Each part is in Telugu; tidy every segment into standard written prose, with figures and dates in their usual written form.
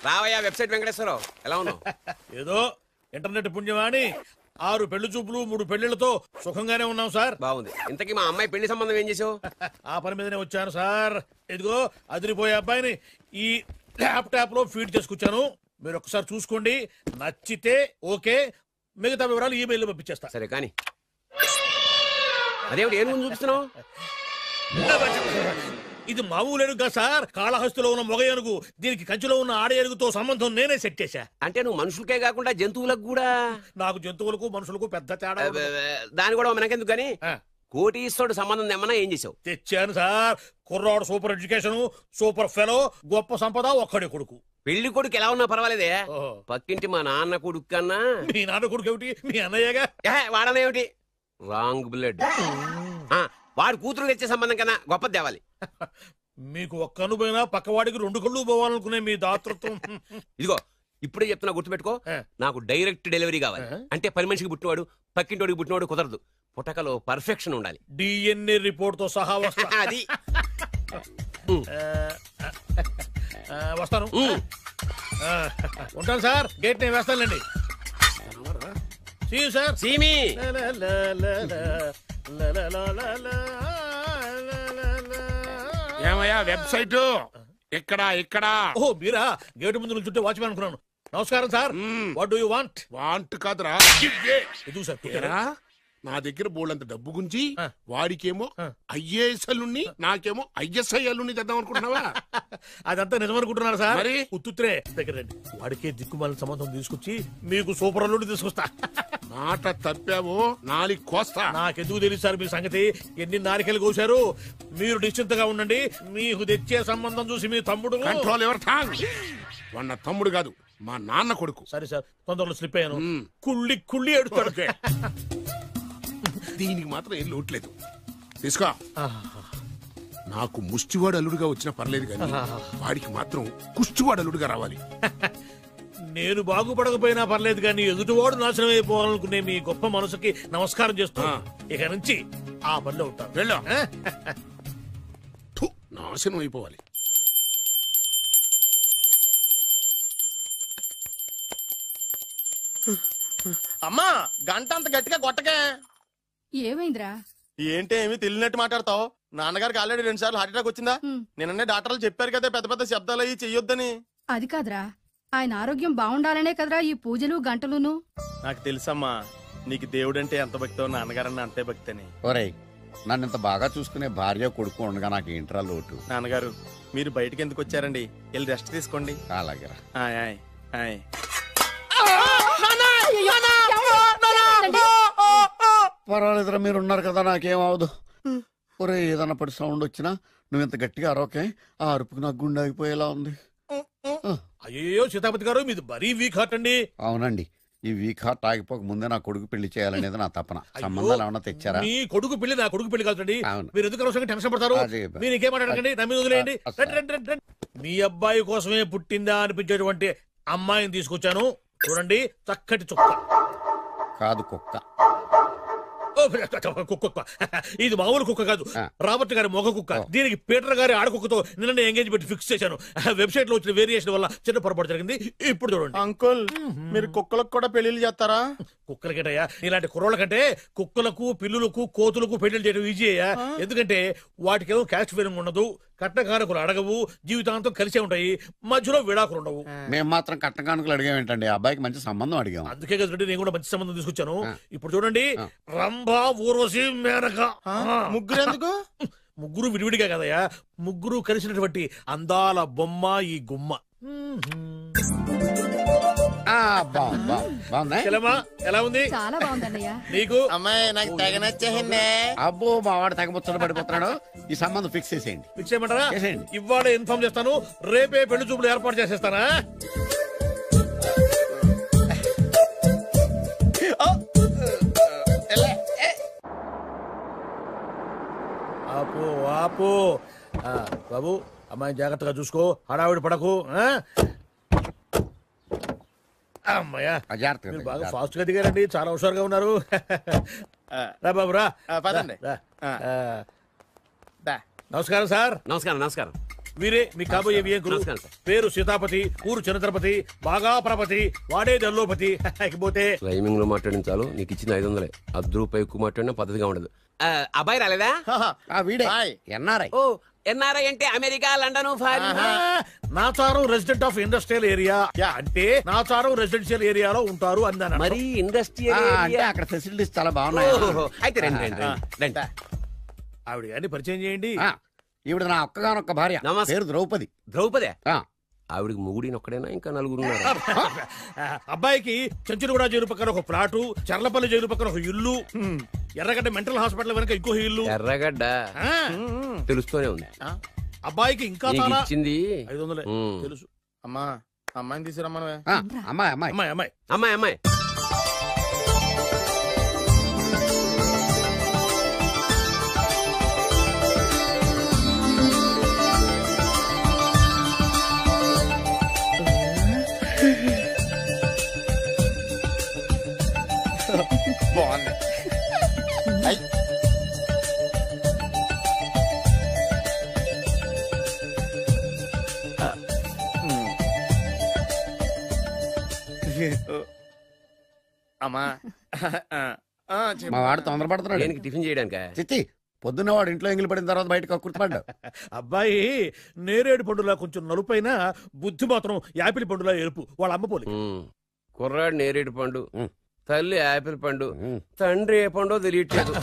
రావయ్యా వెబ్సైట్ వెంకటేశ్వరరావు, ఎలా ఉన్నావు? ఏదో ఇంటర్నెట్ పుణ్యమాని 6 పెళ్లి చూపులు 3 పెళ్లిళ్లతో సుఖంగానే ఉన్నాం సార్. బాగుంది. ఇంతకీ మా అమ్మాయి పెళ్లి సంబంధం ఏం చేసావు? ఆ పని మీదనే వచ్చాను సార్. ఇదిగో అదిరిపోయే అబ్బాయిని ఈ ల్యాప్టాప్ లో ఫీడ్ చేసుకొచ్చాను. మీరు ఒకసారి చూసుకోండి, నచ్చితే ఓకే, మిగతా వివరాలు ఈమెయిల్ పంపించేస్తా. సరే కానీ అదేమిటి ఏం ముందు చూపిస్తున్నావు? ఇది మామూలు ఏనుగు సార్, కాళహస్తిలో ఉన్న మొగ ఏనుగు. దీనికి కంచిలో ఉన్న ఆడ ఏనుగుతో సంబంధం నేనే సెట్ చేశా. అంటే నువ్వు మనుషులకే కాకుండా జంతువులకు కూడా? నాకు జంతువులకు మనుషులకు పెద్ద తేడా. దాని కూడా మనకెందుకు కానీ కోటీశ్వరుడు సంబంధం ఏమన్నా ఏం చేసావు? తెచ్చాను సార్. కుర్రాడు సూపర్ ఎడ్యుకేషన్, సూపర్ ఫెలో, గొప్ప సంపద, ఒక్కడే కొడుకు. పెళ్లి కొడుకు ఎలా ఉన్నా పర్వాలేదే, పక్కింటి మా నాన్న కొడుకు కన్నా. మీ నాన్న కొడుకు ఏమిటి, మీ అన్నయ్యగా? వాడనేమిటి, రాంగ్ బ్లడ్. వాడు కూతురు తెచ్చే సంబంధం కన్నా గొప్ప తేవాలి. మీకు ఒక్క అనుభవైనా పక్కవాడికి 2 కళ్ళు పోవాలనుకునే మీ దాతృత్వం. ఇదిగో ఇప్పుడే చెప్తున్నా, గుర్తుపెట్టుకో. నాకు డైరెక్ట్ డెలివరీ కావాలి. అంటే పని మనిషికి పుట్టినవాడు పక్కింటోడికి పుట్టినవాడు కుదరదు. పుట్టకలో పర్ఫెక్షన్ ఉండాలి. డిఎన్ఏ రిపోర్ట్ తో సహా వస్తా. అది వస్తాను. ఉంటాను సార్, గేట్ నేను వేస్తానులేండి. సార్ సీమి ఏమయ్యా వెబ్సైట్ ఇక్కడ ఇక్కడ? ఓ మీరా, గేటు ముందు నుంచుంటే వాచ్మెన్ అనుకున్నాను. నమస్కారం sir. What do you want? Want కాదురా, ఎందుకు సార్? నా దగ్గర బోల్డంత డబ్బు గుంచి వాడికేమో ఐఏఎస్ అల్లుని, నాకేమో ఐఎస్ఐ అల్లుని తెద్దాం అనుకుంటున్నావా? అదంతా నిజమనుకుంటున్నారా సార్? మరి ఉత్తుత్రే దగ్గర రండి. వాడికే దిక్కుమాలిన సంబంధం తీసుకొచ్చి మీకు సూపర్ అల్లుడు తీసుకొస్తా. మాట తప్పావో నాలి కోస్తా. నాకెందుకు తెలుసు సార్ మీ సంగతి? ఎన్ని నారికలు కోశారు. మీరు నిశ్చింతగా ఉండండి, మీకు తెచ్చే సంబంధం చూసి మీ తమ్ముడు. Control your tongue. వాడు తమ్ముడు కాదు, మా నాన్న కొడుకు. సరే సార్, తొందరలో స్లిప్ అయ్యాను. కుళ్ళి కుళ్ళి ఏడుస్తాడు. దీనికి మాత్రం ఏం లోట్లేదు. తీసుకో. నాకు ముష్టివాడు అల్లుడుగా వచ్చినా పర్లేదు కానీ వాడికి మాత్రం కుష్టివాడు అల్లుడుగా రావాలి. నేను బాగుపడకపోయినా పర్లేదు కానీ ఎదుటివాడు నాశనం అయిపోవాలనుకునే మీ గొప్ప మనసుకి నమస్కారం చేస్తున్నా. ఇక నుంచి ఆ పనిలో ఉంటాను. వెళ్ళా, నాశనం అయిపోవాలి. అమ్మా, గంట అంత గట్టిగా కొట్టకే. ఏమైందిరా? ఏంటి ఏమి తెలియనట్టు మాట్లాడతావు? నాన్నగారికి ఆల్రెడీ 2 సార్లు హార్ట్ అటాక్ వచ్చిందా? నిన్ననే డాక్టర్లు చెప్పారు కదా పెద్ద పెద్ద శబ్దాలు అయ్యి చెయ్యొద్దని. అది కాదురా, ఆయన ఆరోగ్యం బాగుండాలనే కదరా ఈ పూజలు గంటలును. నాకు తెలుసమ్మా, నీకు దేవుడంటే ఎంత భక్తో నాన్నగారన్న అంతే భక్తి అని. ఒరేయ్, నన్ను ఇంత బాగా చూసుకునే భార్య కొడుకు ఉండగా నాకు ఏంట్రా లోటు? నాన్నగారు, మీరు బయటికి ఎందుకు వచ్చారండి? వెళ్ళి రెస్ట్ తీసుకోండి. అలాగేరా. పర్వాలేదురా, మీరు ఉన్నారు కదా, నాకేమవదు. ఒరే, ఏదన్నా పడి సౌండ్ వచ్చినా నువ్వు ఇంత గట్టిగా అరవకే. ఆ అరుపుకి నాకు గుండె ఆగిపోయేలా ఉంది. అయ్యో సీతాపతి గారు, మీది మరీ వీక్ హార్ట్ అండి. అవునండి, ఈ వీక్ హార్ట్ ఆగిపోక ముందే నా కొడుకు పెళ్లి చేయాలనేది నా తపన. సంబంధాలు ఏమన్నా తెచ్చారా? మీ కొడుకు పెళ్లి నా కొడుకు పెళ్లి కాదండి. అవును. మీరు ఎందుకు అవసరంగా టెన్షన్ పడతారు? మీరు ఇంకేమాటండి, నమ్మి వదిలేయండి. మీ అబ్బాయి కోసమే పుట్టిందా అనిపించేటువంటి అమ్మాయిని తీసుకొచ్చాను. చూడండి, చక్కటి చుక్క. కాదు, కుక్క. కుక్క. ఇది మామూలు కుక్క కాదు, రాబర్ట్ గారి మొగ కుక్క. దీనికి పీటర్ గారి ఆడకుక్కతో నిన్న ఎంగేజ్మెంట్ ఫిక్స్ చేశాను. వెబ్సైట్ లో వచ్చిన వేరియేషన్ వల్ల చిన్న పొరపాటు జరిగింది. ఇప్పుడు చూడండి. అంకుల్, మీరు కుక్కలకు కూడా పెళ్లిళ్ళు చేస్తారా? కుక్కలకేటయ్యా, ఇలాంటి కుర్రోళ్ళ కంటే కుక్కలకు, పిల్లులకు, కోతులకు పెళ్లిళ్ళు చేయడం ఈజీ అయ్యా. ఎందుకంటే వాటికేమో క్యాస్ట్ ఫీలింగ్ ఉండదు, కట్నకానుకలు అడగవు, జీవితాంతం కలిసే ఉంటాయి, మధ్యలో విడాకులు ఉండవు. మేము మాత్రం కట్నకానుకలు అడిగామేంటండి? అబ్బాయికి మంచి సంబంధం అడిగాం. అందుకే కదండి నేను కూడా మంచి సంబంధం తీసుకొచ్చాను. ఇప్పుడు చూడండి, రంభా, ఊర్వశి, మేనక. ముగ్గురు ఎందుకు? ముగ్గురు విడివిడిగా కదయ్యా, ముగ్గురు కలిసినటువంటి అందాల బొమ్మ ఈ గుమ్మ. ఎలా ఉంది? చాలా బాగుందన్నయ్య. నీకు? అమ్మాయి నాకు తెగ నచ్చేసిందే. అబ్బో, మా వాడు తెగబుచ్చట పడిపోతున్నాడు. ఈ సంబంధం ఫిక్స్ చేసేయండి. ఫిక్స్ చేయమంటారా? ఇవాళ ఇన్ఫార్మ్ చేస్తాను, రేపే పెళ్లి చూపులు ఏర్పాటు చేసేస్తానా? ఆపు ఆపు. బాబు, అమ్మాయి జాగ్రత్తగా చూసుకో, హడావిడి పడకు. అమ్మాయ్యా, మీరు బాగా ఫాస్ట్ గా దిగారండి, చాలా హుషారుగా ఉన్నారు. రా బాబు, రా. పదండి. నమస్కారం సార్. నమస్కారం. నమస్కారం. వీరే మీ కాబోయే వియంకులు. నమస్కారం సార్. పేరు సీతాపతి, ఊరు చంద్రపతి, బాగా ప్రపతి, వాడే దల్లోపతి. ఇకపోతే క్లైమింగ్ లో మాట్లాడించాలు నీకు ఇచ్చిన 500. 10 రూపాయలు ఎక్కువ మాట్లాడినా పద్ధతిగా ఉండదు. అబ్బాయి రాలేదా? వీడే హాయ్. ఎన్ఆర్ఐ. ఓ ఎన్ఆర్ఐ అంటే America, London, foreign. Nacharam resident of industrial area అంటే నాచారం రెసిడెన్షియల్ ఏరియాలో ఉంటారు అందాను. మరి ఇండస్ట్రియల్ అంటే అక్కడ ఫెసిలిటీస్ చాలా బాగున్నాయి. అయితే రండి రండి రండి. ఆవిడ గారిని పరిచయం చేయండి. ఈవిడ నా ఒక్కగానొక్క భార్య. నమస్తే. పేరు ద్రౌపది. ద్రౌపదే ఆ, ఆవిడికి మొగుడిని ఒక్కడైనా ఇంకా నలుగురు ఉన్నారు. అబ్బాయికి చెంచులగూడ జైలు పక్కన ఒక ప్లాటు, చర్లపల్లి జైలు పక్కన ఒక ఇల్లు, ఎర్రగడ్డ మెంటల్ హాస్పిటల్ వెనక ఇంకో ఇల్లు. ఎర్రగడ్డ ఆ, తెలుస్తూనే ఉంది. అబ్బాయికి ఇంకా నీకు చాలా ఇచ్చింది 500 ఉమ్. తెలుసు. అమ్మా అమ్మాయిని తీసుకురమ్మనవే. ఆ, అమ్మాయి అమ్మాయి. అమ్మాయి అమ్మాయి అమ్మాయి అమ్మాయి బాగుంది. అయ్. అమ్మా చెప్పు. మా వాడు తొందరపడుతున్నాడు. దేనికి టిఫిన్ చేయడానికా? చిచ్చి పొద్దున్న వాడు ఇంట్లో ఎంగిలి పడిన తర్వాత బయటకు కుర్తుపడ్డాడు. అబ్బాయి నేరేడు పండులా కొంచెం నలుపైన, బుద్ధి మాత్రం యాపిల్ పండులా ఎరుపు. వాళ్ళ అమ్మ పోలి. ఉమ్. కుర్రాడు నేరేడు పండు, ఉమ్. తల్లి యాపిల్ పండు, తండ్రి ఏ పండో తెలియట్లేదు.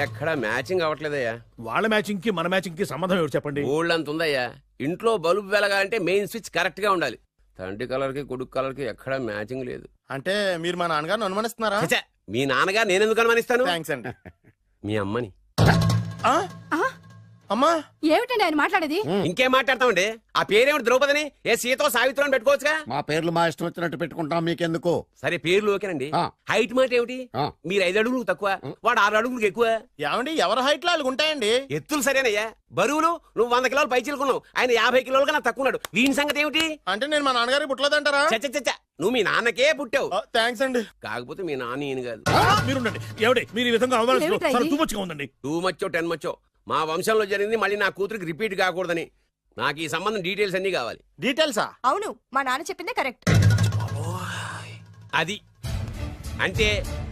ఎక్కడ మ్యాచింగ్ అవ్వట్లేదయ్యా. వాళ్ళ మ్యాచింగ్ కి మన మ్యాచింగ్ కి సంబంధం ఏమిటి చెప్పండి. ఊళ్ళంత ఉందయ్యా. ఇంట్లో బల్బు వెలగాలంటే మెయిన్ స్విచ్ కరెక్ట్ గా ఉండాలి. తండ్రి కలర్ కి కొడుకు కలర్ కి ఎక్కడ మ్యాచింగ్ లేదు. అంటే మీరు మా నాన్నగారిని అనుమానిస్తున్నారా? ఛ, మీ నాన్నగారు నేనెందుకు అనుమానిస్తాను? థ్యాంక్స్ అండి. మీ అమ్మని. ఆ? అమ్మా ఏమిటండి ఆయన మాట్లాడేది? ఇంకేం మాట్లాడతామండి? ఆ పేరేమిటి ద్రౌపదిని? ఏ సీతో సావిత్రం పెట్టుకోవచ్చుగా. మా పేర్లు మా ఇష్టం వచ్చినట్టు పెట్టుకుంటాం, మీకెందుకు? సరే పేర్లు ఓకేనండి. ఆ. హైట్ మాట ఏమిటి? ఆ. మీరు 5 అడుగులు తక్కువ, వాడు 6 అడుగులకు ఎక్కువ. ఏమండి ఎవరి హైట్ లో వాళ్ళకి ఉంటాయండి. ఎత్తులు సరేనయ్యా. బరువులు నువ్వు 100 కిలోలు పై చిలుకున్నావు, ఆయన 50 కిలోలు కన్నా తక్కువ ఉన్నాడు. వీని సంగతి ఏమిటి? అంటే నేను మా నాన్నగారికి పుట్టలేదంటారా? చచ్చ నువ్వు మీ నాన్నకే పుట్టావు. థ్యాంక్స్ అండి. కాకపోతే మీ నాన్న ఈయన కాదు. మీరుండండి. ఎవడే మీరు ఈ విధంగా అవమానిస్తున్నారు? ఏమిటా చాలా ఇది? తూమచ్చిగా ఉందండి. 2 మచ్చో 10 మచ్చో మా వంశంలో జరిగింది మళ్ళీ నా కూతురికి రిపీట్ కాకూడదని నాకు ఈ సంబంధం డీటెయిల్స్ అన్ని కావాలి. డీటెయిల్సా? అవును మా నాన్న చెప్పిందే కరెక్ట్. అది అంటే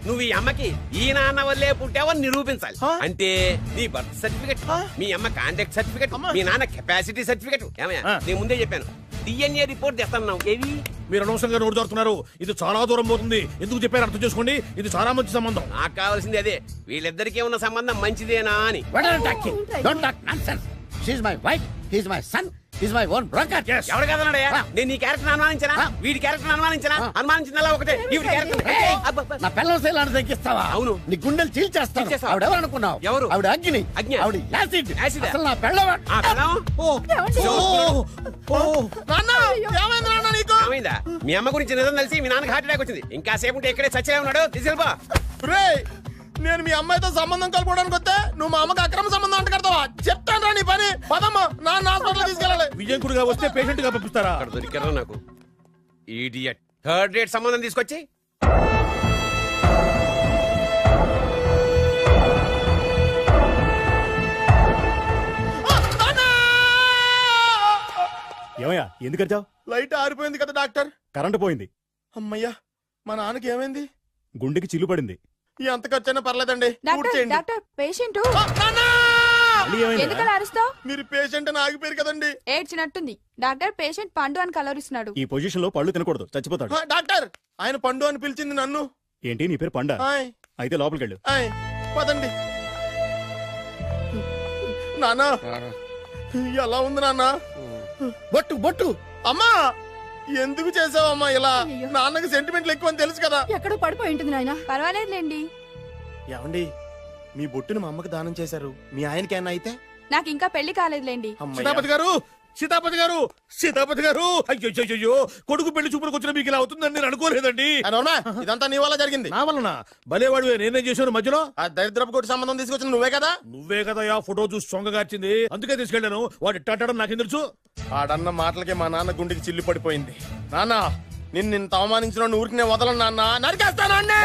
నువ్వు ఈ అమ్మకి ఈ నాన్న వల్లే పుట్టావని నిరూపించాలి. అంటే నీ బర్త్ సర్టిఫికెట్, మీ అమ్మ కాంటాక్ట్ సర్టిఫికెట్, మీ నాన్న కెపాసిటీ సర్టిఫికెట్. ఏమయ్యా నేను ముందే చెప్పాను DNA రిపోర్ట్ తెస్తాను. ఏవి మీరు అనవసరంగా నోరు జారుతున్నారు. ఇది చాలా దూరం పోతుంది. ఎందుకు చెప్పారు అర్థం చేసుకోండి. ఇది చాలా మంచి సంబంధం. నాకు కావాల్సింది అదే, వీళ్ళిద్దరికీ ఉన్న సంబంధం మంచిదేనా అని. What are you talking? Don't talk nonsense. She's my wife, he's my son, he's my own broker. Yes. ఎవరు కదన్నాడయ్యా? నేను నీ క్యారెక్టర్ అనుమానించనా? వీడి క్యారెక్టర్ అనుమానించనా? అనుమానించిందల్లా ఒకటే. వీడి క్యారెక్టర్ నా పిల్లల శైలాన్ని తగ్గిస్తావా? అవును. నీ గుండెలు చీల్చేస్తాను. చీల్చేస్తావా? ఆవిడ ఎవరు అనుకున్నావు? ఎవరు? ఆవిడ అగ్ని. అగ్ని. ఆవిడ యాసిడ్. యాసిడా? అసలు నా పిల్లవ. ఆ పిల్లం? నాన్న ఏమైంది నాన్న నీకు? ఏమైందా? మీ అమ్మ గురించి నిజం తెలిసి మీ నాన్నకి హార్ట్ అటాక్ వచ్చింది. ఇంకా సేపు ఉంటే ఇక్కడే చచ్చే ఉన్నాడు. తీసుకెళ్ళిపో. రేయ్, నేను మీ అమ్మాయితో సంబంధం కలుపుకోవడానికి వస్తే నువ్వు మా అమ్మకి అక్రమ సంబంధం అంట కడతావా? చెప్తాను రా నీ పని. పదమ్మా నాన్న హాస్పిటల్ తీసుకెళ్ళాలి. విజయంకుడిగా వస్తే పేషెంట్ గా పంపిస్తారా? అక్కడ దొరికారా నాకు ఈడియట్. 3rd రేట్ సంబంధం తీసుకొచ్చి ఏమయ్యా ఎందుకు వచ్చావు? లైట్ ఆరిపోయింది కదా డాక్టర్. కరెంటు పోయింది. అమ్మయ్యా మా నాన్నకి ఏమైంది? గుండెకి చిల్లు పడింది. ఎంత ఖర్చైనా పర్లేదండి. పూర్తి డాక్టర్ చేయండి. డాక్టర్ పేషెంట్ నాన్న! మళ్ళీ ఏమైంది? ఎందుకలా అరుస్తావు? మీరు పేషెంట్ అని ఆగిపోయారు కదండి. ఏడ్చినట్టుంది. డాక్టర్ పేషెంట్ పండు అని కలరిస్తున్నాడు. ఈ పొజిషన్ లో పళ్ళు తినకూడదు, చచ్చిపోతాడు. డాక్టర్ ఆయన పండు అని పిలిచింది నన్ను. ఏంటి నీ పేరు పండా? ఆయ్, అయితే లోపలికి వెళ్ళు. ఆయ్, పదండి. నాన్న ఎలా ఉంది నాన్న? బొట్టు బొట్టు. అమ్మా ఎందుకు చేసావమ్మా ఇలా? అయ్యో. నాన్నకి సెంటిమెంట్లు ఎక్కువ అని తెలుసు కదా. ఎక్కడో పడిపోయి ఉంటుంది నాయన. పర్వాలేదులేండి. ఏమండి మీ బొట్టును మా అమ్మకి దానం చేశారు, మీ ఆయనకి ఏమన్నా అయితే? నాకు ఇంకా పెళ్లి కాలేదులేండి. అమ్మయ్య. సీతాపతి గారు, సీతాపతి గారు, సీతాపతి గారు. అయ్యో కొడుకు పెళ్లి చూపులకు వచ్చిన మీకు ఇలా అవుతుందని నేను అనుకోలేదండి. అవునా? ఇదంతా నీ వల్ల జరిగింది. నా వలన భలేవాడు. నేనేం చేశాను మధ్యలో? ఆ దరిద్రపు కొట్టి సంబంధం తీసుకొచ్చిన నువ్వే కదా. నువ్వే కదా ఆ ఫోటో చూసి సొంగగార్చింది. అందుకే తీసుకెళ్ళాను. వాడు ఇట్టాడడం నాకేం తెలుసు? ఆడన్న మాటలకే మా నాన్న గుండెకి చిల్లు పడిపోయింది. నాన్న నిన్ను అవమానించిన ఊరికి నేను వదలను నాన్న, నరికేస్తానండి.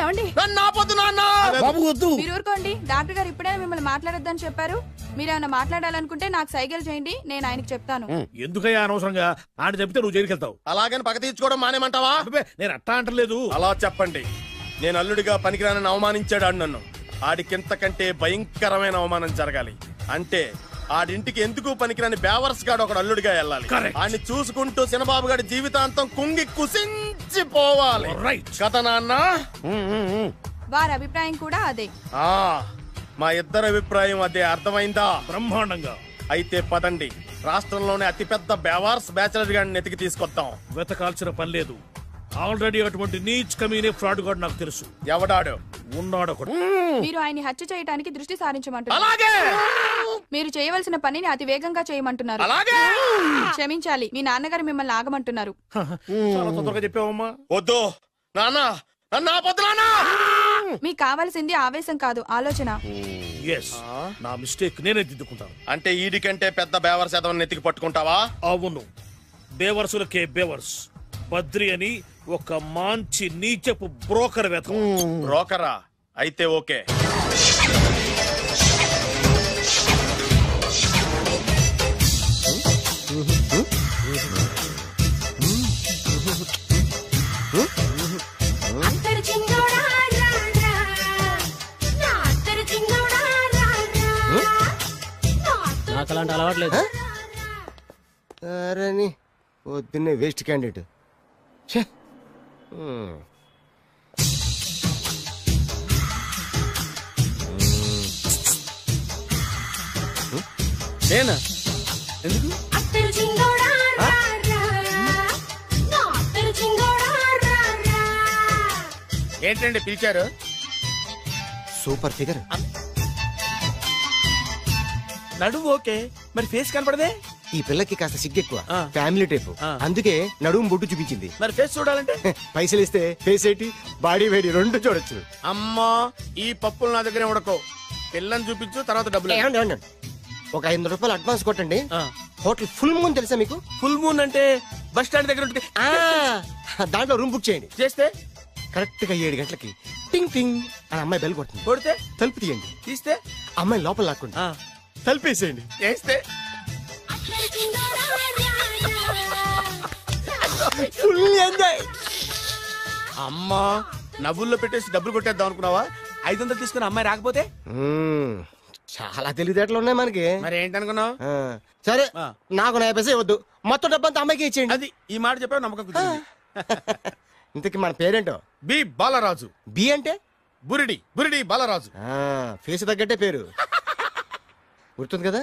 ఏమండి నన్ను ఆపొద్దు నాన్న. బాబు వద్దు. మీరు ఊరుకోండి. డాక్టర్ గారు ఇప్పుడే మిమ్మల్ని మాట్లాడొద్దని చెప్పారు. మీరేమైనా మాట్లాడాలనుకుంటే నాకు సైగలు చేయండి, నేను ఆయనకి చెప్తాను. ఎందుకయ్యా అనవసరంగా ఆయన చెప్తే నువ్వు జైలుకెళ్తావు. అలాగని పక్క తీర్చుకోవడం మానేమంటావా? అబ్బే, నేను అట్టా అంటలేదు. అలా చెప్పండి. నేను అల్లుడిగా పనికిరానని అవమానించాడు ఆడు నన్ను. ఆడికింతకంటే భయంకరమైన అవమానం జరగాలి. అంటే ఆడింటికి ఎందుకు పనికిరాని బేవర్స్ గాడు ఒకడు అల్లుడిగా వెళ్ళాలి. ఆడిని చూసుకుంటూ చిన్నబాబు గారి జీవితాంతం కుంగి కుసించిపోవాలి. కథ నాన్న. వారి అభిప్రాయం కూడా అదే. మా ఇద్దరు అభిప్రాయం అదే. అర్థమైందా? బ్రహ్మాండంగా. అయితే పదండి, రాష్ట్రంలోనే అతిపెద్ద బేవార్స్ బ్యాచిలర్ గాడిని ఎతికి తీసుకొద్దాం. వెతకాల్సిన పని లేదు. ఆల్రెడీ అటువంటి నీచ్ కమీనే ఫ్రాడ్ గాడు నాకు తెలుసు. ఎవడాడు? ఉన్నాడు ఒకడు. మీరు ఆయన్ని హత్య చేయడానికి దృష్టి సారించమంటున్నారు. అలాగే. మీరు చేయవలసిన పనిని అతి వేగంగా చేయమంటున్నారు. అలాగే. క్షమించాలి, మీ నాన్నగారు మిమ్మల్ని ఆగమంటున్నారు. చాలా తొందరగా చెప్పావమ్మా. వద్దు నాన్న, నన్ను ఆపొద్దు నాన్న. మీకు కావాల్సింది ఆవేశం కాదు, ఆలోచన. నా మిస్టేక్ నేనే దిద్దుకుంటాను. అంటే ఈడికంటే పెద్ద బేవర్స్ ఎదవని ఎతికి పట్టుకుంటావా? అవును, బేవర్సులకే బేవర్స్. బద్రి అని ఒక మంచి నీచపు బ్రోకర్ వెతకం. బ్రోకరా? అయితే ఓకే. నాకు అలాంటి అలవాట్లేదు. అరే పొద్దున్నే వేస్ట్ క్యాండిడేట్. నేనా? ఎందుకు? ఏంటండి పిలిచారు? Super figure. నడుము ఓకే, మరి ఫేస్ కనపడదే. ఈ పిల్లకి కాస్త సిగ్గెక్కువ, ఫ్యామిలీ టైప్. అందుకే నడుము బొట్టు చూపించింది. మరి ఫేస్ చూడాలంటే పైసలు ఇస్తే ఫేస్ ఏంటి, బాడీ వేడి రెండు చూడొచ్చు. అమ్మా, ఈ పప్పులు నా దగ్గర ఉడకో. పిల్లని చూపించు, తర్వాత డబ్బులు. ఒక 500 రూపాయలు అడ్వాన్స్ కొట్టండి. హోటల్ ఫుల్ మూన్ తెలుసా మీకు? ఫుల్ మూన్ అంటే బస్ స్టాండ్ దగ్గర ఉంటుంది. దాంట్లో రూమ్ బుక్ చేయండి. చేస్తే కరెక్ట్ గా 7 గంటలకి టింగ్ టింగ్ అని అమ్మాయి బెల్ కొడుతుంది. కొడితే తలుపు తీయండి. తీస్తే అమ్మాయి లోపల లాక్కుండి తలుపేసేయండి. చేస్తే ఫుల్ ఎంజాయ్. అమ్మా, నవ్వుల్లో పెట్టేసి డబ్బులు కొట్టేద్దాం అనుకున్నావా? 500 తీసుకుని అమ్మాయి రాకపోతే? చాలా తెలివితేటలు ఉన్నాయి మనకి. మరి ఏంటనుకున్నావు? సరే, నాకు 50 పైసలు వద్దు, మొత్తం డబ్బంతా అమ్మాయికి ఇచ్చేయండి. అది ఈ మాట చెప్పావు, నమ్మకం కుదిరింది. ఇంతకీ మన పేరేంటో? బి బాలరాజు. బి అంటే బురిడి. బురిడి బాలరాజు. ఫేస్ తగ్గట్టే పేరు. గుర్తుంది కదా?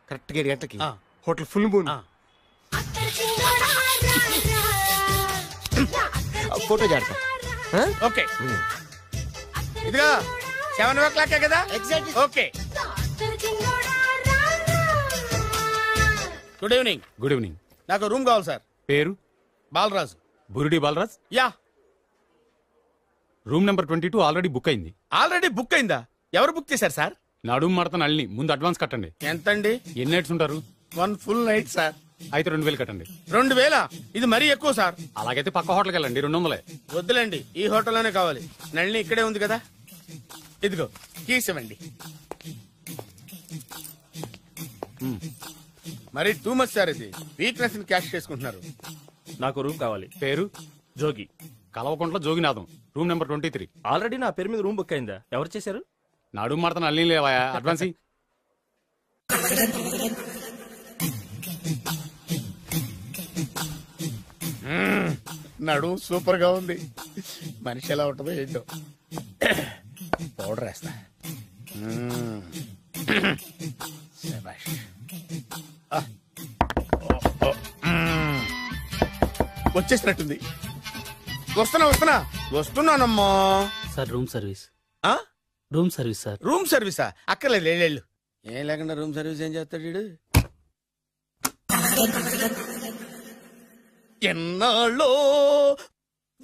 కరెక్ట్ 7 గంటలకి హోటల్ ఫుల్ మూన్. ఫోటో జాడతా. ఓకే, ఇదిగా 7 కదా? Exactly. Okay. Good evening. Good evening. నాకు రూమ్ కావాలి సార్. పేరు? Balaraju. Burudi Balaraj. Yeah. Room number 22 already book అయింది. ఆల్రెడీ బుక్ అయిందా? ఎవరు బుక్ చేశారు సార్? నడుము మడత నల్ని. ముందు అడ్వాన్స్ కట్టండి. ఎంతండి? ఎన్ని నైట్స్ ఉంటారు? 1 ఫుల్ నైట్ సార్. అయితే 2000 కట్టండి. 2000? ఇది మరీ ఎక్కువ సార్. అలాగైతే పక్క హోటల్కి వెళ్ళండి, 200. వద్దులేండి, ఈ హోటల్లోనే కావాలి. నళిని ఇక్కడే ఉంది కదా. ఇదిగో కీస్ ఇవ్వండి. మరి టూ మచ్ సార్, ఇది వీక్నెస్ ని క్యాష్ చేసుకుంటున్నారు. నాకు రూమ్ కావాలి. పేరు? Jogi. Kalvakuntla Joginatham. Room number 23. Already నా పేరు మీద రూమ్ బుక్ అయిందా? ఎవరు చేశారు? నడుము మడత నల్ని లేవా? అడ్వాన్స్. నడు సూపర్ గా ఉంది. మనిషి ఎలా ఉంటుందో ఏంటో. పౌడర్ వేస్తా. వచ్చేసినట్టుంది. వస్తున్నానమ్మా. Sir room service. Room service sir. Room సర్వీసా? అక్కర్లేదు, లేళ్ళు. ఏం లేకుండా రూమ్ సర్వీస్ ఏం చేస్తాడు వీడు? ఎన్నాళ్ళో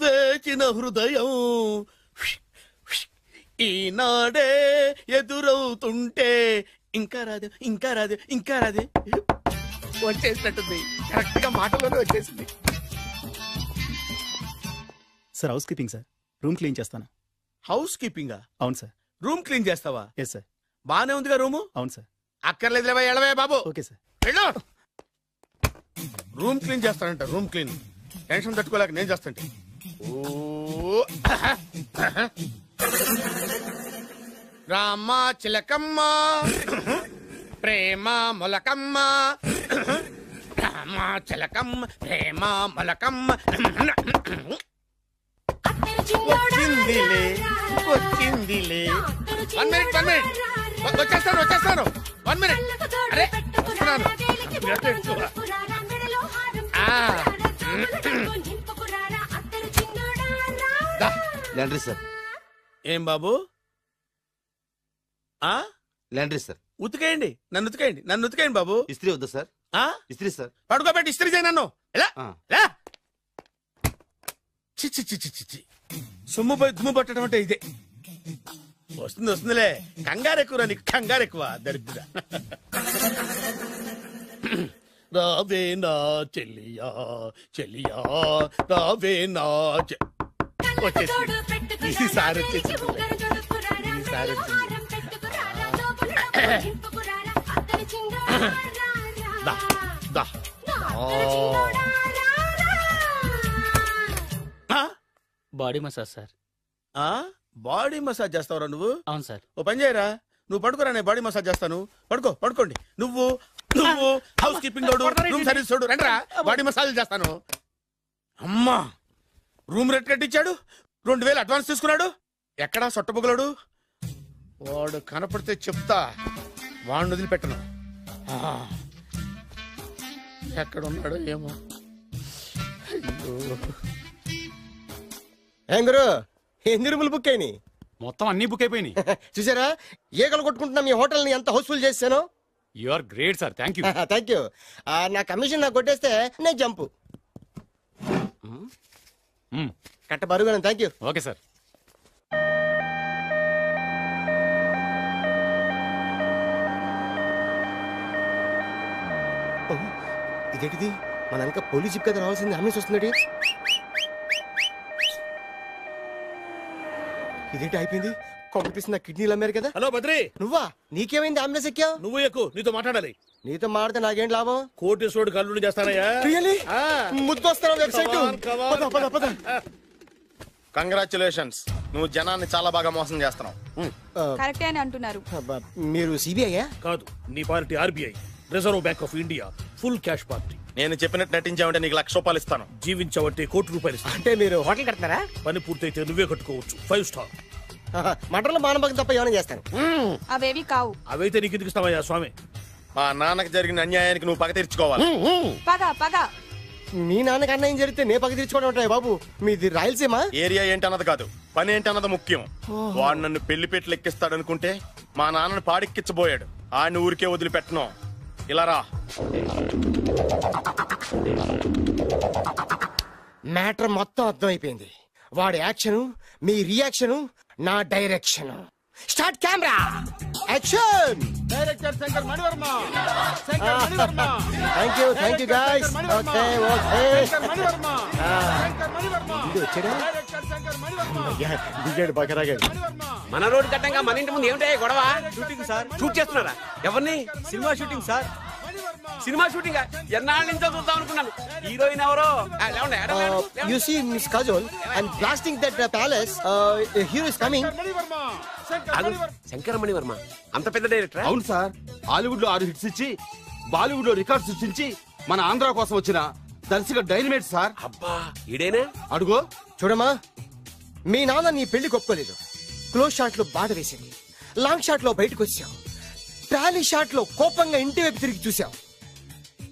వేచిన హృదయం ఈనాడే ఎదురవుతుంటే ఇంకా రాదు, ఇంకా రాదు, ఇంకా రాదు. వచ్చేసినట్టుంది. కరెక్ట్ గా మాటలోనే వచ్చేసింది. Sir housekeeping sir. Room clean చేస్తాను. హౌస్ కీపింగా? అవును సార్. రూమ్ క్లీన్ చేస్తావా? Yes sir. బానే ఉందిగా రూము? అవును సార్. అక్కర్లేదులేవా, ఎడవే బాబు. Okay sir. వెళ్ళు. రూమ్ క్లీన్ చేస్తానంట. రూమ్ క్లీన్ టెన్షన్ తట్టుకోలేక నేను చేస్తాంటే. ఓ రామ చిలకమ్మ ప్రేమ మొలకమ్మ, రామ చిలకమ్మ ప్రేమ మొలకమ్మ. వచ్చిందిలే వచ్చిందిలే. 1 minute వచ్చేస్తాను. 1 minute. అరే వస్తున్నాను. Laundry sir. ఏం బాబు? Laundry sir. ఉతికేయండి, నన్ను ఉతికేయండి బాబు. ఇస్త్రీ వద్దా సార్? ఇస్త్రీ సార్. పడుకోబెట్టి ఇస్త్రీ చేయి నన్ను. ఎలా చి సొమ్ముపై దుమ్ము పట్టడం అంటే ఇదే. వస్తుందిలే. కంగారెక్కువ నీకు, కంగారెక్కువ దరిద్ర. రావే నా చెల్లియా చెల్లియా రావే నా వచ్చేసి ఈసారి వచ్చేసి body massage sir. Body massage చేస్తావురా నువ్వు? అవును సార్. ఓ పని చేయరా, నువ్వు పడుకోరా, నేను బాడీ మసాజ్ చేస్తాను. పడుకోండి. నువ్వు హౌస్ కీపింగ్ రూమ్ సర్వీస్ చూడు, రండిరా బాడీ మసాజ్ చేస్తాను. అమ్మా రూమ్ రేట్ కట్టించాడు, 2000 అడ్వాన్స్ తీసుకున్నాడు. ఎక్కడా సొట్టబుగలాడు? వాడు కనపడితే చెప్తా, వాడిని వదిలిపెట్టను. ఎక్కడ ఉన్నాడో ఏమో. ఏం గురు, ఎన్ని రూములు బుక్ అయినాయి? మొత్తం అన్ని బుక్ అయిపోయినాయి. చూసారా ఏగలు కొట్టుకుంటున్నా మీ హోటల్ ని ఎంత హౌస్ఫుల్ చేశాను. You are great sir. Thank you. Thank you. నా కమిషన్ నాకు కొట్టేస్తే నేను జంపు కట్ట బరుగాను. Thank you. Okay sir. ఇదేంటిది, మన వెనక పోలీస్ జిప్ కదా రావాల్సింది, అంబులెన్స్ వస్తుంది. ఇదేంటి అయిపోయింది? కాంపిటీషన్ నా కిడ్నీలు అమ్మారు కదా. హలో బద్రి, నువ్వా? నీకేమైంది? అంబులెన్స్ ఎక్కావు? నువ్వు ఎక్కువ, నీతో మాట్లాడాలి. నీతో మాట్లాడితే నాకేం లాభం? కోటేశ్వరుడు కల్లుడు చేస్తానయ్యా. ముద్దొస్తాను వెబ్సైట్. కంగ్రాచులేషన్స్, నువ్వు జనాన్ని చాలా బాగా మోసం చేస్తున్నావు. కరెక్టే అని అంటున్నారు. మీరు సిబిఐ కాదు, నీ party RBI, reserve bank of India, full cash party. నేను చెప్పినట్టు నటించావంటే నీకు ₹1,00,000 ఇస్తాను. జీవించావంటే ₹1,00,00,000 ఇస్తాను. అంటే మీరు హోటల్ కడతారా? పని పూర్తయితే నువ్వే కట్టుకోవచ్చు, 5 స్టార్. మటన్లో మానభంగం తప్ప ఏమైనా చేస్తాను. అవేవి కావు. అవైతే నీకు ఎందుకు ఇస్తావయ్యా స్వామి? మా నాన్నకి జరిగిన అన్యాయానికి నువ్వు పగ తీర్చుకోవాలి. పగ మీ నాన్నకి అన్యాయం జరిగితే నే పగ తీర్చుకోవడం ఉంటాయి బాబు. మీది రాయలసీమ. ఏరియా ఏంటన్నది కాదు, పని ఏంటన్నది ముఖ్యం. వాడు నన్ను పెళ్లి పెట్లు ఎక్కిస్తాడనుకుంటే మా నాన్నని పాడెక్కించబోయాడు. ఆయన ఊరికే వదిలిపెట్టను. ఇలా రా. మ్యాటర్ మొత్తం అర్థమైపోయింది. వాడి యాక్షన్, మీ రియాక్షన్, నా direction. Start camera action. Director Shankar Mani Varma. Thank you guys. Okay దిగాడు బకరాగాడు. మన రోడ్డు కట్టంగా మన ఇంటి ముందు ఏమిటాయి గొడవ? Shooting sir. షూట్ చేస్తున్నారా? ఎవరిని? Cinema shooting sir. Cinema shooting ఎన్నాళ్ళ నుంచో చూద్దాం అనుకున్నాను. హీరోయిన్ ఎవరో? You see Miss Kajol, I'm blasting that palace. Hero is coming. Shankara Mani Varma అంత పెద్ద డైరెక్టర్? అవును సార్. హాలీవుడ్ లో 6 హిట్స్ ఇచ్చి బాలీవుడ్ లో రికార్డ్ సృష్టించి మన ఆంధ్ర కోసం వచ్చిన దర్శక డైనమేట్ సార్. అబ్బా ఈడేనా? అడుగో చూడమ్మా, మీ నాన్న నీ పెళ్లి ఒప్పుకోలేదు. క్లోజ్ షాట్ లో బాధ వేసింది, లాంగ్ షాట్ లో బయటకు వచ్చావు, ట్రాలీ షాట్ లో కోపంగా ఇంటి వైపు తిరిగి చూసావు.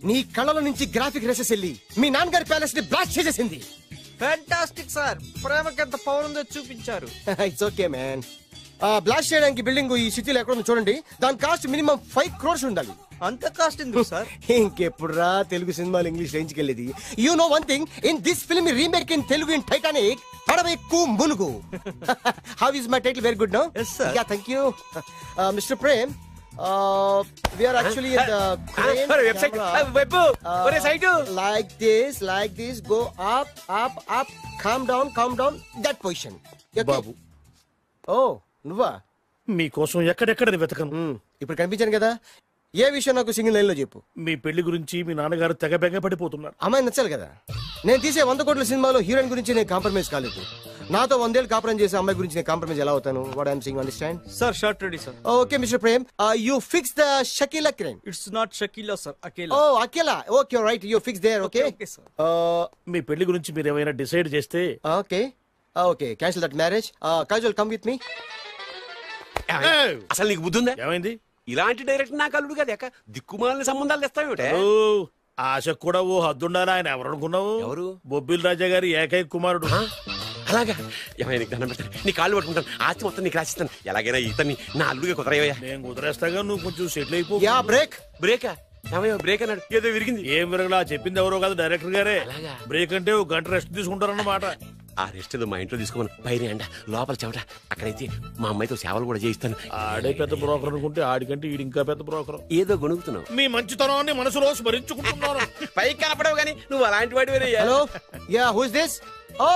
నీ కళ్ళలో నుంచి గ్రాఫిక్ రెసెస్ వెళ్ళి మీ నాన్నగారి ప్యాలెస్ ని బ్లాస్ట్ చేసేసింది. Fantastic sir. ప్రేమకి ఎంత పవర్ ఉందో చూపించారు. It's okay man. బ్లాస్ట్ చేయడానికి బిల్డింగ్ ఈ సిటీలో ఎక్కడ ఉందో చూడండి. దాని కాస్ట్ మినిమం 5 crores ఉండాలి. అంత కాస్ట్ ఎందుకు సార్? ఇంకెప్పుడురా తెలుగు సినిమాలు ఇంగ్లీష్ రేంజ్ కి వెళ్ళేది. You know one thing, in this film remake in Telugu in Titanic, పడవెక్కు మునుగు. How is my title? Very good no? Yes sir. Yeah thank you. Mister Prem, We are actually in the crane website. camera. Web. What is site? Like this. Go up. Calm down. That position. Okay. Babu Oh, నువ్వా? మీకోసం ఎక్కడెక్కడ వెతకను. ఇప్పుడు కనిపించాను కదా, ఏ విషయం నాకు సింగిల్ లైన్ లో చెప్పు. మీ పెళ్లి గురించి మీ నాన్నగారు తెగ బెంగ పడిపోతున్నారు. అమ్మాయి నచ్చాలి కదా. నేను తీసే 100 కోట్ల సినిమాలో హీరోయిన్ గురించి నేను కాంప్రమైజ్ కాలేదు. నాతో 100 ఏళ్ళు కాపురం చేసే అమ్మాయి గురించి నేను కాంప్రమైజ్ ఎలా అవుతాను? What I'm saying, understand? Sir shirt ready sir. Okay mister Prem, you fix the Shakeela crane. It's not Shakeela sir, Akela. Oh Akela, okay right, you fix there. Okay మీ పెళ్లి గురించి మీరు ఏమైనా డిసైడ్ చేస్తే. Okay cancel that marriage. Kajal come with me. అసలు నీకు బుద్ధి ఉందా? ఏమైంది? ఇలాంటి డైరెక్టర్ నాకు అల్లుడు కదా, దిక్కుమాలిన సంబంధాలు తెస్తావేమిటే? ఆశ కూడా ఓ హద్దుండాలి. ఆయన ఎవరు అనుకున్నావు? ఎవరు? బొబ్బిల్ రాజా గారి ఏకైక కుమారుడు. అలాగా? ఏమైనా నీకు దండం పెడతాను, నీ కాళ్ళు పట్టుకుంటాను, ఆస్తి మొత్తం నీకు రాసిస్తాను. ఎలాగైనా ఇతన్ని నా అల్లుడిగా కుదరయ్యా. నేను కుదిరేస్తాగా, నువ్వు కొంచెం సెటిల్ అయిపో. బ్రేకా? ఏమయ్యో బ్రేక్ అన్నాడు, ఏదో విరిగింది. ఏం విరగలా, చెప్పింది ఎవరో కాదు, డైరెక్టర్ గారే. బ్రేక్ అంటే ఒక గంట రెస్ట్ తీసుకుంటారన్నమాట. ఆ రెస్ట్ ఏదో మా ఇంట్లో తీసుకోమని, పైన ఎండ లోపల చెమట, అక్కడైతే మా అమ్మాయితో సేవలు కూడా చేయిస్తాను. ఆడే పెద్ద బ్రోకర్ అనుకుంటే ఆడికంటే ఈడు ఇంకా పెద్ద బ్రోకర్. ఏదో గొణుగుతున్నావు. మీ మంచితనాన్ని మనసులో స్మరించుకుంటున్నాను. పైకి కనపడవు కానీ నువ్వు అలాంటి వాడి. Hello, ya who is this? Oh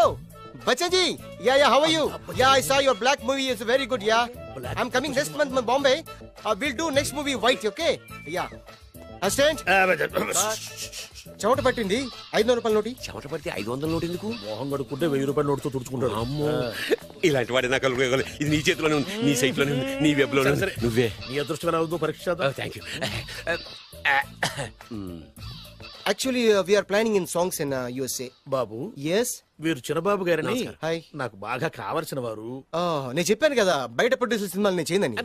Bachchan ji, yeah, how are you? Yeah, I saw your black movie. It's very good, yeah. I'm coming next month in Bombay. We'll do next movie white, okay? Yeah. Understand? చెమట పట్టింది 500 రూపాయల నోటి. చెమట పడితే 500 నోటు ఎందుకు? మోహం కడుక్కుంటే 1000 రూపాయల నోటుతో తుడుచుకుంటాడు. అమ్మో, ఇలాంటి వాడి నాకు ఇది నీ చేతిలోనే ఉంది, నీ సైట్ లోనే ఉంది, నీ వెబ్ లోనే ఉంది. నువ్వే నీ అదృష్టం ఎలా ఉందో పరీక్ష. Thank you. Actually, we are planning in songs in USA. Babu, yes, వీరు చిన్నబాబు గారని హాయ్, నాకు బాగా కావలసిన వారు. నేను చెప్పాను కదా బయట ప్రొడ్యూసర్ సినిమాలు నేను చేయదని.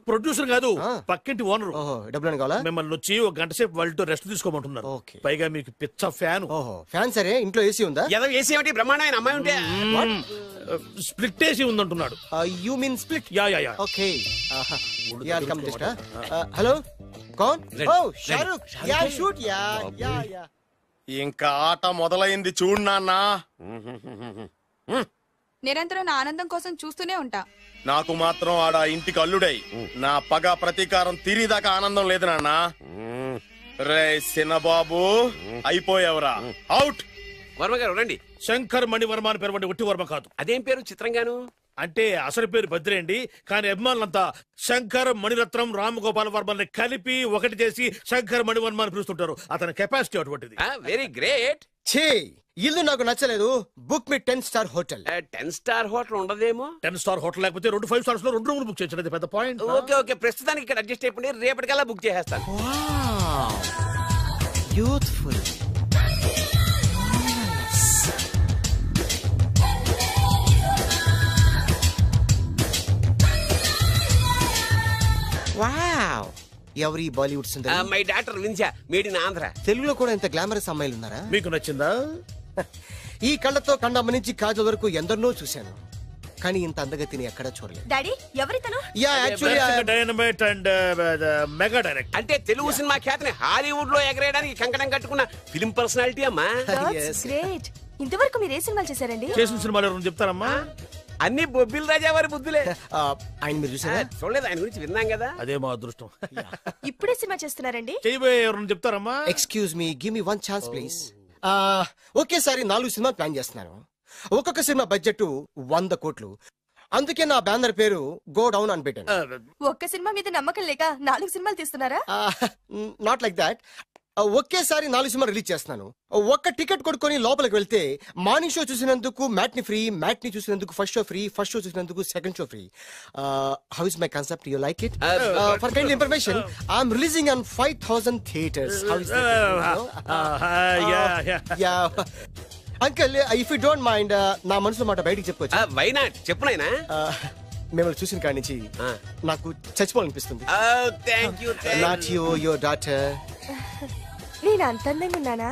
ప్రొడ్యూసర్ కాదు, పక్కింటి ఓనర్. డబ్బులు కావాలా? మిమ్మల్ని వచ్చి ఒక గంట సేపు వాళ్ళతో రెస్ట్ తీసుకోమంటున్నారు. పైగా మీకు పిచ్చ ఫ్యాన్. ఫ్యాన్ సరే, ఇంట్లో ఏసీ ఉందా? ఏసీ ఏమిటి, బ్రహ్మాండమైన అమ్మాయి ఉంటే స్ప్లిట్ ఏసీ ఉందంటున్నాడు. You mean split? Yeah yeah yeah. Okay, yeah come just. Hello, కౌన్? Oh Shahrukh. Yeah shoot. Yeah yeah yeah. ఇంకా ఆట మొదలైంది చూడు నాన్న. నిరంతరం నా ఆనందం కోసం చూస్తూనే ఉంటా. నాకు మాత్రం ఆడ ఇంటికి అల్లుడై నా పగ ప్రతీకారం తీరిదాకా ఆనందం లేదు నాన్న. రే సినబాబు, అయిపోయావురా, అవుట్. వర్మ గారు రండి. శంకర్ మణివర్మ అని పేరు, ఒట్టి వర్మ కాదు. అదేం పేరు చిత్రంగాను? అంటే అసలు పేరు బద్రేండి, కానీ అభిమానులంతా శంకర్ మణిరత్నం రామగోపాల్ వర్మని కలిపి ఒకటి చేసి శంకర్ మణివర్మ అని పిలుస్తుంటారు. అతని కెపాసిటీ అటువంటిది. Very great. ఛీ, ఇల్లు నాకు నచ్చలేదు. బుక్ మీ 10 స్టార్ హోటల్. 10 స్టార్ హోటల్ ఉండదేమో. 10 స్టార్ హోటల్ లేకపోతే 2 5 స్టార్స్ లో 2 రూములు బుక్ చేయొచ్చు. పెద్ద పాయింట్. ఓకే ఓకే, ప్రస్తుతానికి ఇక్కడ అడ్జస్ట్ అయిపోయి రేపటికల్లా బుక్ చేసేస్తాను. బ్యూటిఫుల్. వావ్, ఎవరి బాలీవుడ్ సుందరి? మై డాక్టర్ విన్సా, మేడ్ ఇన్ ఆంధ్ర. తెలుగులో కూడా ఇంత గ్లామరస్ అమ్మాయిలు ఉన్నారా? మీకు నచ్చిందా? ఈ కళ్ళతో కండమ్మ నుంచి కాజల్ వరకు ఎందరినో చూశాను, కానీ ఇంత అందగతిని ఎక్కడా చూడలేదు. డాడీ, ఎవరితను? Yeah actually dynamite and mega direct. అంటే తెలుగు సినిమా ఖ్యాతిని హాలీవుడ్ లో ఎగరేయడానికి కంకణం కట్టుకున్న ఫిల్మ్ పర్సనాలిటీ అమ్మా. గ్రేట్. ఇంతవరకు మీరు ఏ సినిమాలు చేశారండి? చేసిన సినిమాలు ఎవరు చెప్తారమ్మా? అన్ని బొబ్బిల్ రాజా వారి బుద్ధులే. ఆయన మీరు చూసారా? చూడలేదు, ఆయన గురించి విన్నాం కదా. అదే మా అదృష్టం. ఇప్పుడే సినిమా చేస్తున్నారండి? చేయబోయే ఎవరు చెప్తారమ్మా? Excuse me, give me 1 chance please. ఒకేసారి 4 సినిమాలు ప్లాన్ చేస్తున్నాను. ఒక్కొక్క సినిమా బడ్జెట్ 100 కోట్లు. అందుకే నా బ్యానర్ పేరు గో డౌన్ అని పెట్టాను. ఒక్క సినిమా మీద నమ్మకం లేక 4 సినిమాలు తీస్తున్నారా? Not like that. ఒకేసారి 4 సినిమా రిలీజ్ చేస్తున్నాను. ఒక్క టికెట్ కొనుక్కొని లోపలికి వెళ్తే మార్నింగ్ షో చూసినందుకు మ్యాట్ని ఫ్రీ, మ్యాట్ని చూసినందుకు first show free, first show చూసినందుకు second show free. How is my concept? You like it? For kind information, I am releasing on 5000 theatres. How is yeah uncle, if you don't mind, నా మనసులో మాట బయటికి చెప్పుకోవచ్చు? వై నాట్, చెప్పు నాయనా. మిమ్మల్ని చూసిన కాడి నుంచి నాకు చచ్చిపోవాలనిపిస్తుంది. Not you, your daughter. నేను అంత అందంగా ఉన్నానా?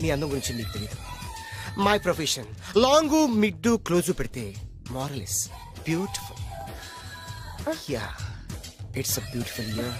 నీ అందం గురించి నీకు తెలియదు. My profession long mid close పెడితే moral is beautiful. Yeah, it's a beautiful year.